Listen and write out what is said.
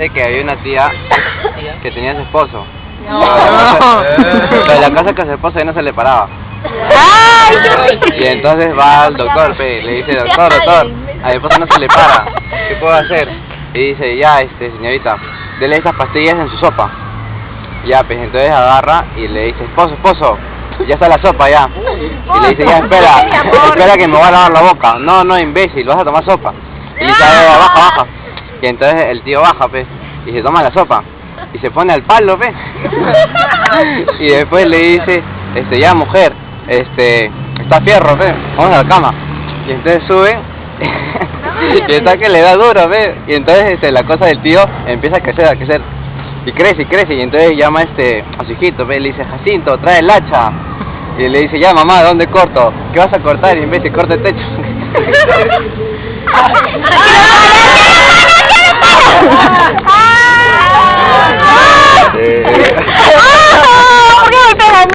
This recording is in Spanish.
Sé que había una tía que tenía a su esposo. No. Pero la cosa es que a su esposo ya no se le paraba. ¡Ay! Y entonces va al doctor, pe, le dice, doctor, a mi esposo no se le para, ¿qué puedo hacer? Y dice, ya, señorita, dele esas pastillas en su sopa. Ya, pues entonces agarra y le dice, esposo, ya está la sopa ya. Y le dice, ya, espera que me voy a lavar la boca. No, imbécil, vas a tomar sopa. Y dice, baja. Y entonces el tío baja, pues, y se toma la sopa. Y se pone al palo, pues. Y después le dice, ya mujer, está fierro, pues, vamos a la cama. Y entonces sube, y está que le da duro, pues. Y entonces la cosa del tío empieza a crecer. Y crece, y entonces llama a su hijito, pues, le dice, Jacinto, trae el hacha. Y le dice, ya mamá, ¿dónde corto? ¿Qué vas a cortar? Y en vez de corta el techo.